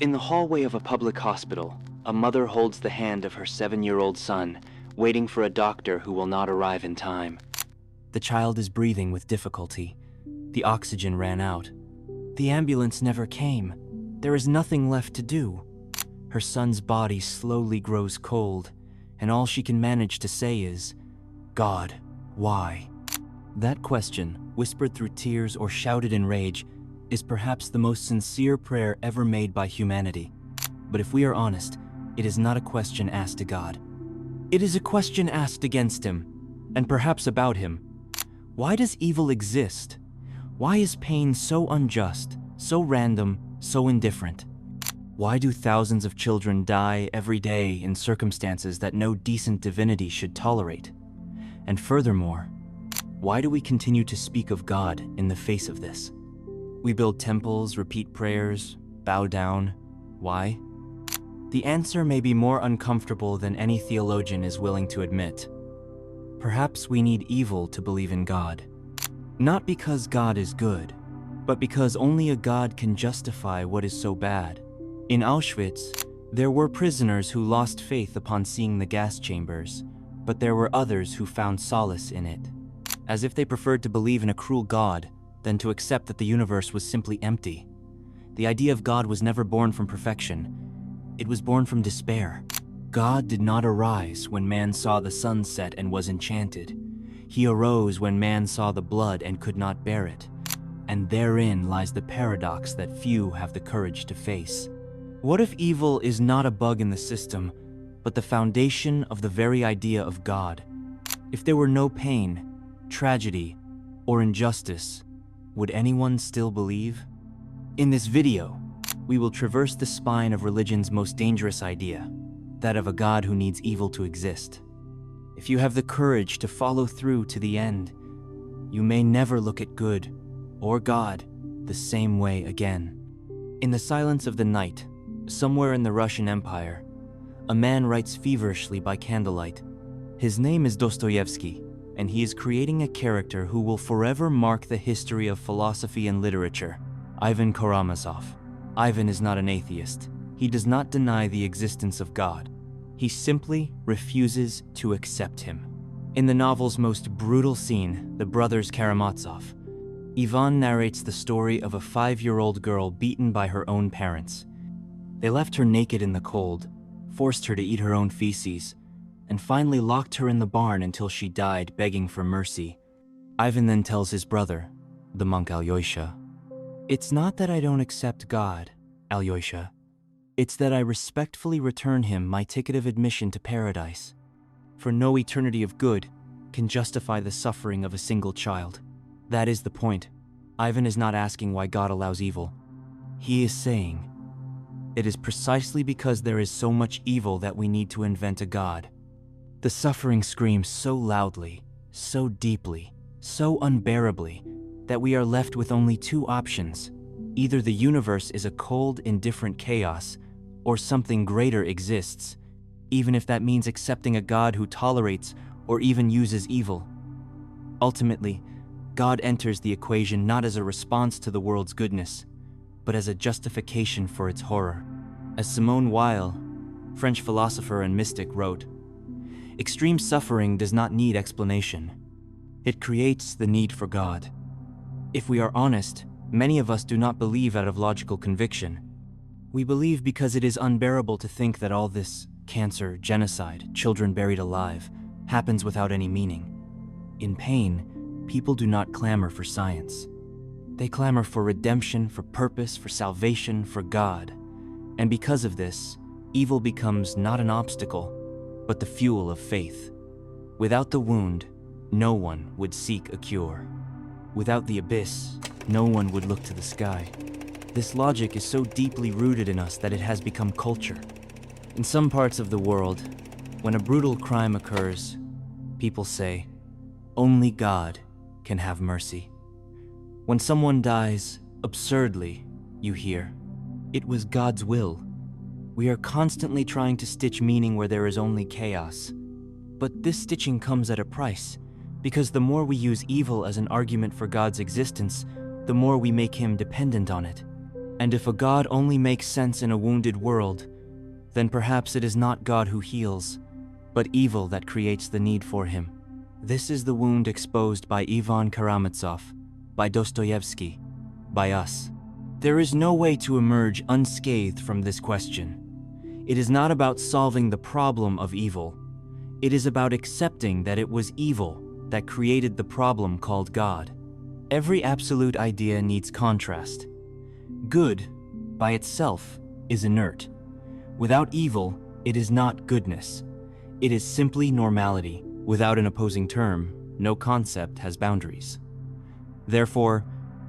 In the hallway of a public hospital, a mother holds the hand of her 7-year-old son, waiting for a doctor who will not arrive in time. The child is breathing with difficulty. The oxygen ran out. The ambulance never came. There is nothing left to do. Her son's body slowly grows cold, and all she can manage to say is, "God, why?" That question, whispered through tears or shouted in rage, is perhaps the most sincere prayer ever made by humanity. But if we are honest, it is not a question asked to God. It is a question asked against him, and perhaps about him. Why does evil exist? Why is pain so unjust, so random, so indifferent? Why do thousands of children die every day in circumstances that no decent divinity should tolerate? And furthermore, why do we continue to speak of God in the face of this? We build temples, repeat prayers, bow down. Why? The answer may be more uncomfortable than any theologian is willing to admit. Perhaps we need evil to believe in God. Not because God is good, but because only a God can justify what is so bad. In Auschwitz, there were prisoners who lost faith upon seeing the gas chambers, but there were others who found solace in it, as if they preferred to believe in a cruel God than to accept that the universe was simply empty. The idea of God was never born from perfection. It was born from despair. God did not arise when man saw the sun set and was enchanted. He arose when man saw the blood and could not bear it. And therein lies the paradox that few have the courage to face. What if evil is not a bug in the system, but the foundation of the very idea of God? If there were no pain, tragedy, or injustice, would anyone still believe? In this video, we will traverse the spine of religion's most dangerous idea, that of a God who needs evil to exist. If you have the courage to follow through to the end, you may never look at good or God the same way again. In the silence of the night, somewhere in the Russian Empire, a man writes feverishly by candlelight. His name is Dostoyevsky, and he is creating a character who will forever mark the history of philosophy and literature, Ivan Karamazov. Ivan is not an atheist. He does not deny the existence of God. He simply refuses to accept him. In the novel's most brutal scene, The Brothers Karamazov, Ivan narrates the story of a 5-year-old girl beaten by her own parents. They left her naked in the cold, forced her to eat her own feces, and finally locked her in the barn until she died begging for mercy. Ivan then tells his brother, the monk Alyosha, "It's not that I don't accept God, Alyosha. It's that I respectfully return him my ticket of admission to paradise. For no eternity of good can justify the suffering of a single child." That is the point. Ivan is not asking why God allows evil. He is saying, it is precisely because there is so much evil that we need to invent a God. The suffering screams so loudly, so deeply, so unbearably, that we are left with only two options. Either the universe is a cold, indifferent chaos, or something greater exists, even if that means accepting a God who tolerates or even uses evil. Ultimately, God enters the equation not as a response to the world's goodness, but as a justification for its horror. As Simone Weil, French philosopher and mystic, wrote, "Extreme suffering does not need explanation. It creates the need for God." If we are honest, many of us do not believe out of logical conviction. We believe because it is unbearable to think that all this cancer, genocide, children buried alive, happens without any meaning. In pain, people do not clamor for science. They clamor for redemption, for purpose, for salvation, for God. And because of this, evil becomes not an obstacle, but the fuel of faith. Without the wound, no one would seek a cure. Without the abyss, no one would look to the sky. This logic is so deeply rooted in us that it has become culture. In some parts of the world, when a brutal crime occurs, people say, "Only God can have mercy." When someone dies, absurdly, you hear, "It was God's will." We are constantly trying to stitch meaning where there is only chaos. But this stitching comes at a price, because the more we use evil as an argument for God's existence, the more we make him dependent on it. And if a God only makes sense in a wounded world, then perhaps it is not God who heals, but evil that creates the need for him. This is the wound exposed by Ivan Karamazov, by Dostoyevsky, by us. There is no way to emerge unscathed from this question. It is not about solving the problem of evil. It is about accepting that it was evil that created the problem called God. Every absolute idea needs contrast. Good, by itself, is inert. Without evil, it is not goodness. It is simply normality. Without an opposing term, no concept has boundaries. Therefore,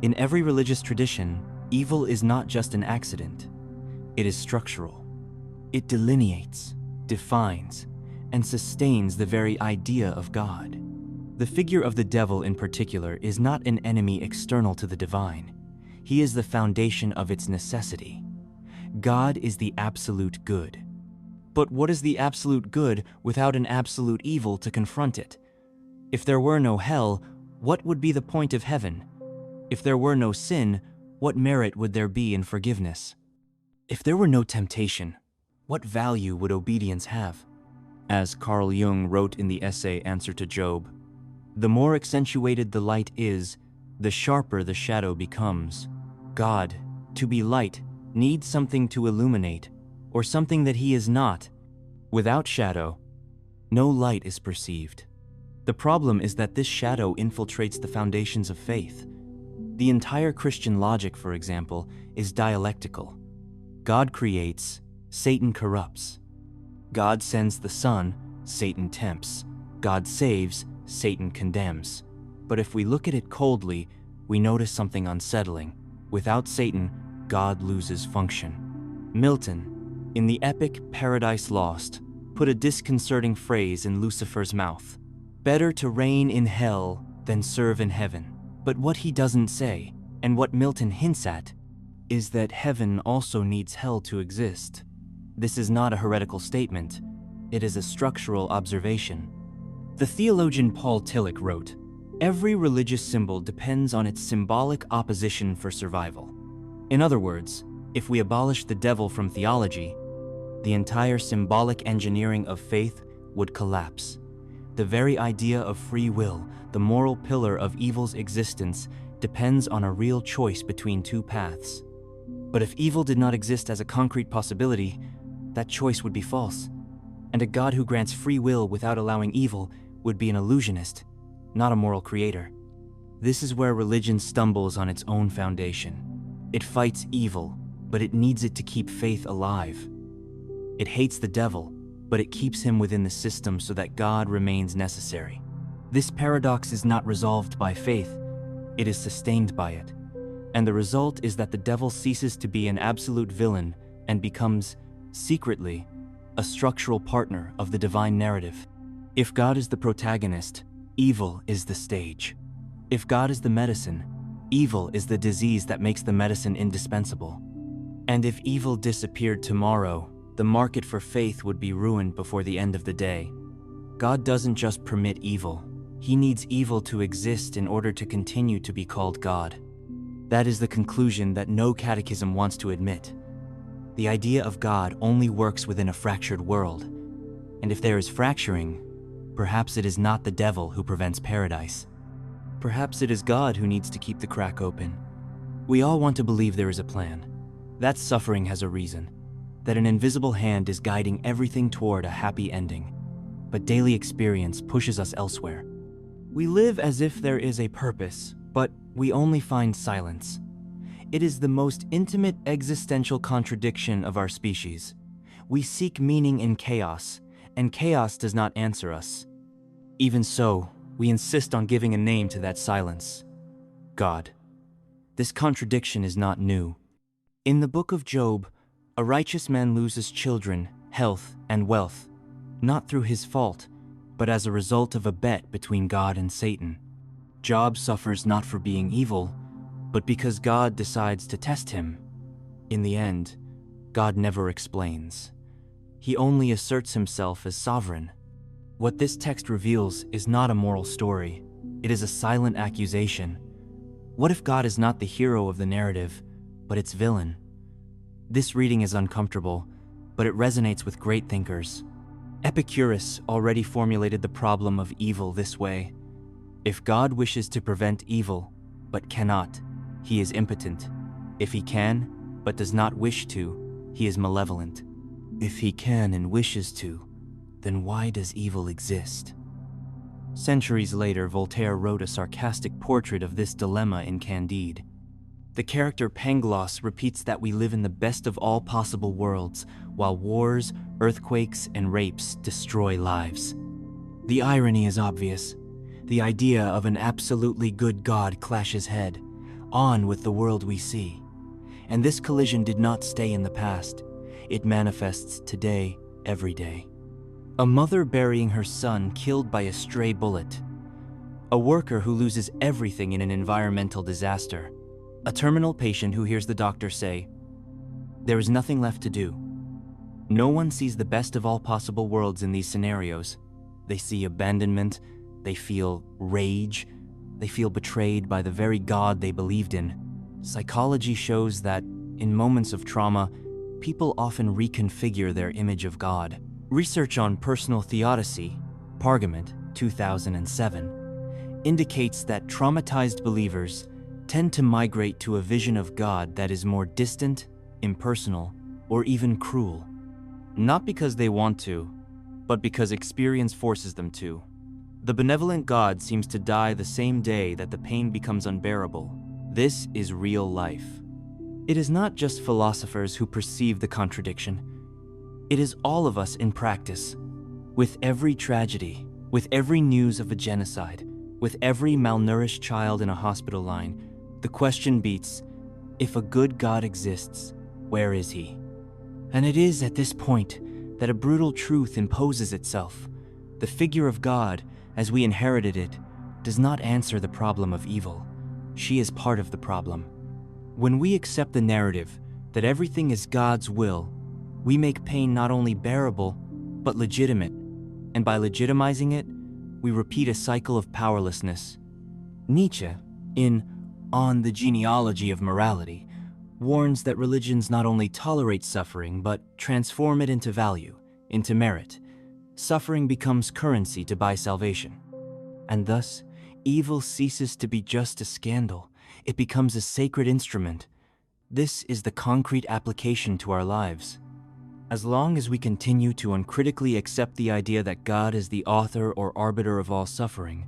in every religious tradition, evil is not just an accident. It is structural. It delineates, defines, and sustains the very idea of God. The figure of the devil in particular is not an enemy external to the divine. He is the foundation of its necessity. God is the absolute good. But what is the absolute good without an absolute evil to confront it? If there were no hell, what would be the point of heaven? If there were no sin, what merit would there be in forgiveness? If there were no temptation, what value would obedience have? As Carl Jung wrote in the essay Answer to Job, the more accentuated the light is, the sharper the shadow becomes. God, to be light, needs something to illuminate, or something that he is not. Without shadow, no light is perceived. The problem is that this shadow infiltrates the foundations of faith. The entire Christian logic, for example, is dialectical. God creates, Satan corrupts. God sends the Son, Satan tempts. God saves, Satan condemns. But if we look at it coldly, we notice something unsettling. Without Satan, God loses function. Milton, in the epic Paradise Lost, put a disconcerting phrase in Lucifer's mouth. Better to reign in hell than serve in heaven. But what he doesn't say, and what Milton hints at, is that heaven also needs hell to exist. This is not a heretical statement. It is a structural observation. The theologian Paul Tillich wrote, "Every religious symbol depends on its symbolic opposition for survival." In other words, if we abolish the devil from theology, the entire symbolic engineering of faith would collapse. The very idea of free will, the moral pillar of evil's existence, depends on a real choice between two paths. But if evil did not exist as a concrete possibility, that choice would be false. And a God who grants free will without allowing evil would be an illusionist, not a moral creator. This is where religion stumbles on its own foundation. It fights evil, but it needs it to keep faith alive. It hates the devil, but it keeps him within the system so that God remains necessary. This paradox is not resolved by faith, it is sustained by it. And the result is that the devil ceases to be an absolute villain and becomes, secretly, a structural partner of the divine narrative. If God is the protagonist, evil is the stage. If God is the medicine, evil is the disease that makes the medicine indispensable. And if evil disappeared tomorrow, the market for faith would be ruined before the end of the day. God doesn't just permit evil. He needs evil to exist in order to continue to be called God. That is the conclusion that no catechism wants to admit. The idea of God only works within a fractured world. And if there is fracturing, perhaps it is not the devil who prevents paradise. Perhaps it is God who needs to keep the crack open. We all want to believe there is a plan. That suffering has a reason. That an invisible hand is guiding everything toward a happy ending. But daily experience pushes us elsewhere. We live as if there is a purpose, but we only find silence. It is the most intimate existential contradiction of our species. We seek meaning in chaos, and chaos does not answer us. Even so, we insist on giving a name to that silence: God. This contradiction is not new. In the book of Job, a righteous man loses children, health, and wealth, not through his fault, but as a result of a bet between God and Satan. Job suffers not for being evil, but because God decides to test him. In the end, God never explains. He only asserts himself as sovereign. What this text reveals is not a moral story. It is a silent accusation. What if God is not the hero of the narrative, but its villain. This reading is uncomfortable, but it resonates with great thinkers. Epicurus already formulated the problem of evil this way. If God wishes to prevent evil, but cannot, he is impotent. If he can, but does not wish to, he is malevolent. If he can and wishes to, then why does evil exist? Centuries later, Voltaire wrote a sarcastic portrait of this dilemma in Candide. The character Pangloss repeats that we live in the best of all possible worlds, while wars, earthquakes, and rapes destroy lives. The irony is obvious. The idea of an absolutely good God clashes head on with the world we see. And this collision did not stay in the past. It manifests today, every day. A mother burying her son killed by a stray bullet. A worker who loses everything in an environmental disaster. A terminal patient who hears the doctor say, "There is nothing left to do." No one sees the best of all possible worlds in these scenarios. They see abandonment, they feel rage, they feel betrayed by the very God they believed in. Psychology shows that, in moments of trauma, people often reconfigure their image of God. Research on personal theodicy, Pargament, 2007, indicates that traumatized believers tend to migrate to a vision of God that is more distant, impersonal, or even cruel. Not because they want to, but because experience forces them to. The benevolent God seems to die the same day that the pain becomes unbearable. This is real life. It is not just philosophers who perceive the contradiction. It is all of us in practice. With every tragedy, with every news of a genocide, with every malnourished child in a hospital line, the question beats, if a good God exists, where is he? And it is at this point that a brutal truth imposes itself. The figure of God, as we inherited it, does not answer the problem of evil. She is part of the problem. When we accept the narrative that everything is God's will, we make pain not only bearable, but legitimate. And by legitimizing it, we repeat a cycle of powerlessness. Nietzsche, in On the Genealogy of Morality, warns that religions not only tolerate suffering, but transform it into value, into merit. Suffering becomes currency to buy salvation. And thus, evil ceases to be just a scandal. It becomes a sacred instrument. This is the concrete application to our lives. As long as we continue to uncritically accept the idea that God is the author or arbiter of all suffering,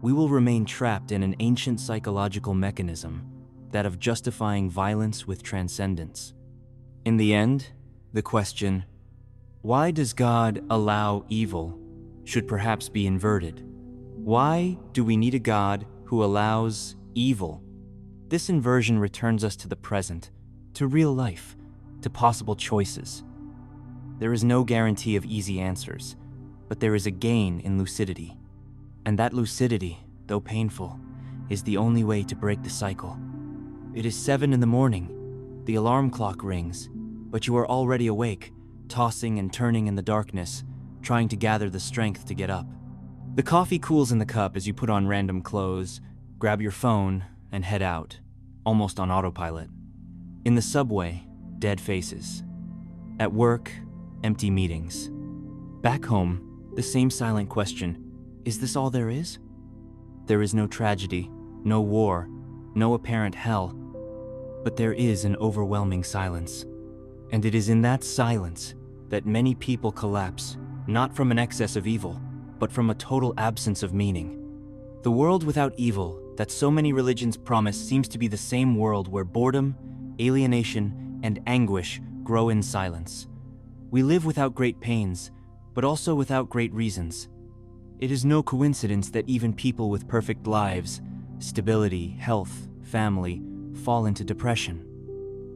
we will remain trapped in an ancient psychological mechanism, that of justifying violence with transcendence. In the end, the question, why does God allow evil, should perhaps be inverted. Why do we need a God who allows evil? This inversion returns us to the present, to real life, to possible choices. There is no guarantee of easy answers, but there is a gain in lucidity. And that lucidity, though painful, is the only way to break the cycle. It is 7 in the morning. The alarm clock rings, but you are already awake, tossing and turning in the darkness, trying to gather the strength to get up. The coffee cools in the cup as you put on random clothes, grab your phone, and head out, almost on autopilot. In the subway, dead faces. At work, empty meetings. Back home, the same silent question, is this all there is? There is no tragedy, no war, no apparent hell, but there is an overwhelming silence. And it is in that silence that many people collapse, not from an excess of evil, but from a total absence of meaning. The world without evil that so many religions promise seems to be the same world where boredom, alienation, and anguish grow in silence. We live without great pains, but also without great reasons. It is no coincidence that even people with perfect lives, stability, health, family, fall into depression.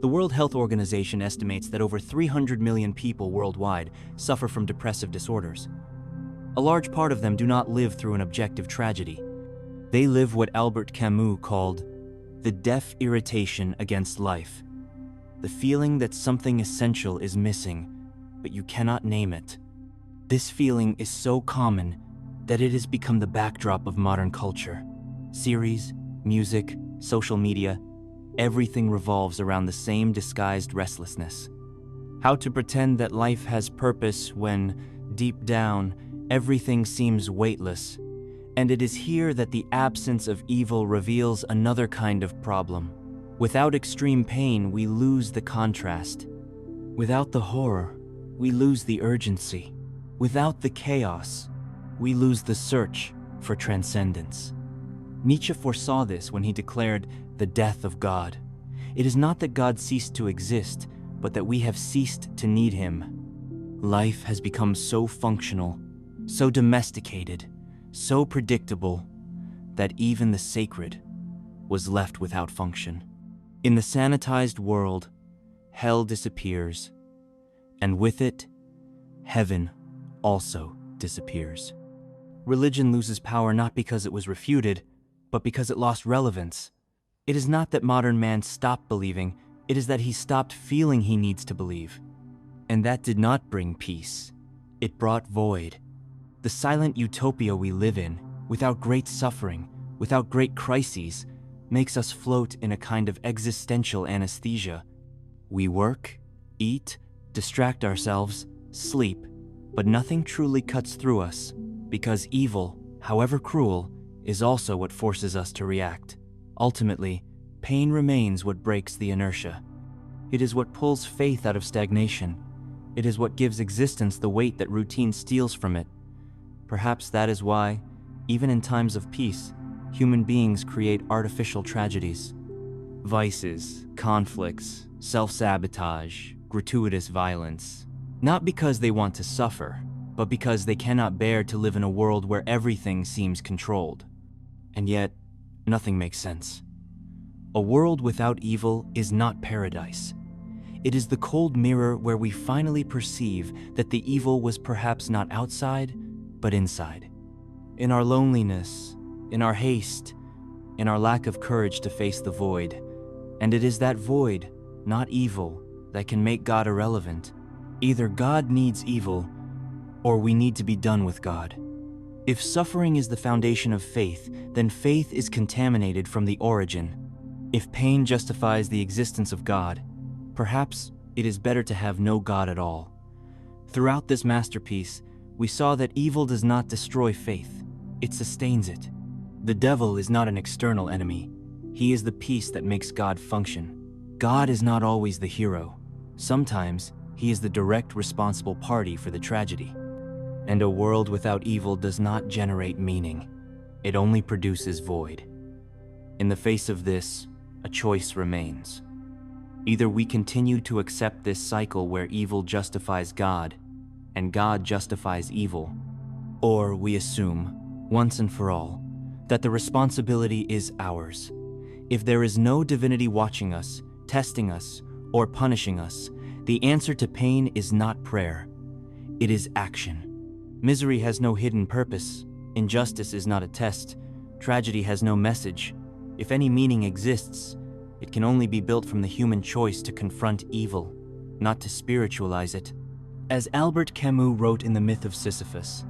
The World Health Organization estimates that over 300 million people worldwide suffer from depressive disorders. A large part of them do not live through an objective tragedy. They live what Albert Camus called the deaf irritation against life. The feeling that something essential is missing, but you cannot name it. This feeling is so common that it has become the backdrop of modern culture. Series, music, social media, everything revolves around the same disguised restlessness. How to pretend that life has purpose when, deep down, everything seems weightless. And it is here that the absence of evil reveals another kind of problem. Without extreme pain, we lose the contrast. Without the horror, we lose the urgency. Without the chaos, we lose the search for transcendence. Nietzsche foresaw this when he declared the death of God. It is not that God ceased to exist, but that we have ceased to need him. Life has become so functional, so domesticated, so predictable, that even the sacred was left without function. In the sanitized world, hell disappears, and with it, heaven also disappears. Religion loses power not because it was refuted, but because it lost relevance. It is not that modern man stopped believing, it is that he stopped feeling he needs to believe. And that did not bring peace. It brought void. The silent utopia we live in, without great suffering, without great crises, makes us float in a kind of existential anesthesia. We work, eat, distract ourselves, sleep, but nothing truly cuts through us, because evil, however cruel, is also what forces us to react. Ultimately, pain remains what breaks the inertia. It is what pulls faith out of stagnation. It is what gives existence the weight that routine steals from it. Perhaps that is why, even in times of peace, human beings create artificial tragedies. Vices, conflicts, self-sabotage, gratuitous violence. Not because they want to suffer, but because they cannot bear to live in a world where everything seems controlled. And yet, nothing makes sense. A world without evil is not paradise. It is the cold mirror where we finally perceive that the evil was perhaps not outside, but inside. In our loneliness, in our haste, in our lack of courage to face the void. And it is that void, not evil, that can make God irrelevant. Either God needs evil, or we need to be done with God. If suffering is the foundation of faith, then faith is contaminated from the origin. If pain justifies the existence of God, perhaps it is better to have no God at all. Throughout this masterpiece, we saw that evil does not destroy faith, it sustains it. The devil is not an external enemy. He is the piece that makes God function. God is not always the hero. Sometimes, he is the direct responsible party for the tragedy. And a world without evil does not generate meaning. It only produces void. In the face of this, a choice remains. Either we continue to accept this cycle where evil justifies God, and God justifies evil, or we assume, once and for all, that the responsibility is ours. If there is no divinity watching us, testing us, or punishing us, the answer to pain is not prayer. It is action. Misery has no hidden purpose. Injustice is not a test. Tragedy has no message. If any meaning exists, it can only be built from the human choice to confront evil, not to spiritualize it. As Albert Camus wrote in The Myth of Sisyphus,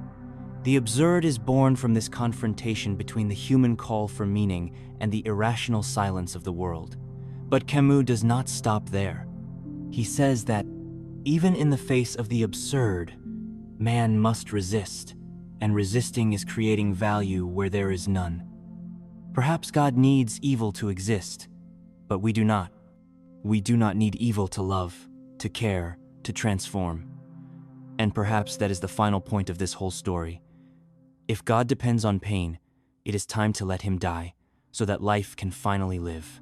the absurd is born from this confrontation between the human call for meaning and the irrational silence of the world. But Camus does not stop there. He says that, even in the face of the absurd, man must resist, and resisting is creating value where there is none. Perhaps God needs evil to exist, but we do not. We do not need evil to love, to care, to transform. And perhaps that is the final point of this whole story. If God depends on pain, it is time to let him die, so that life can finally live.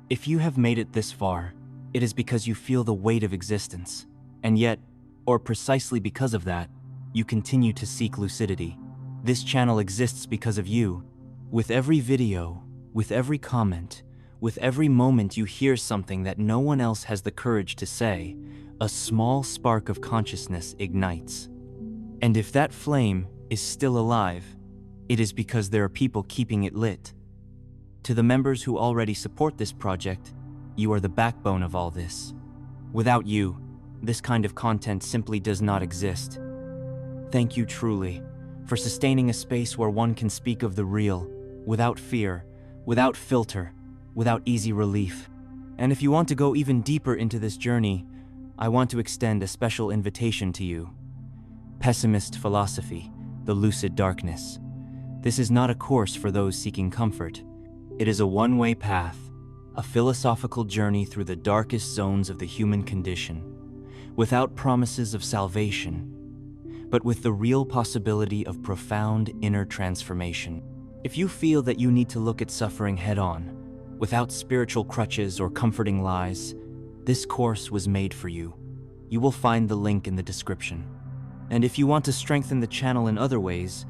If you have made it this far, it is because you feel the weight of existence, and yet, or precisely because of that, you continue to seek lucidity. This channel exists because of you. With every video, with every comment, with every moment you hear something that no one else has the courage to say, a small spark of consciousness ignites. And if that flame is still alive, it is because there are people keeping it lit. To the members who already support this project, you are the backbone of all this. Without you, this kind of content simply does not exist. Thank you truly for sustaining a space where one can speak of the real, without fear, without filter, without easy relief. And if you want to go even deeper into this journey, I want to extend a special invitation to you. Pessimist Philosophy, The Lucid Darkness. This is not a course for those seeking comfort. It is a one-way path, a philosophical journey through the darkest zones of the human condition, without promises of salvation, but with the real possibility of profound inner transformation. If you feel that you need to look at suffering head-on, without spiritual crutches or comforting lies, this course was made for you. You will find the link in the description. And if you want to strengthen the channel in other ways,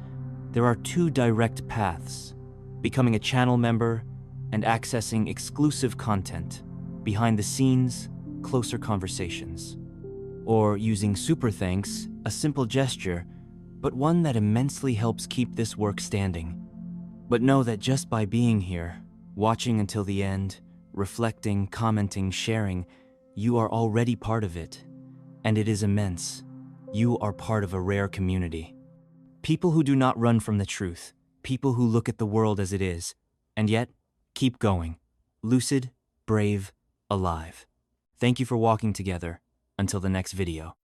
there are two direct paths: becoming a channel member and accessing exclusive content, behind the scenes, closer conversations. Or using super thanks, a simple gesture, but one that immensely helps keep this work standing. But know that just by being here, watching until the end, reflecting, commenting, sharing, you are already part of it. And it is immense. You are part of a rare community. People who do not run from the truth, people who look at the world as it is, and yet keep going. Lucid, brave, alive. Thank you for walking together. Until the next video.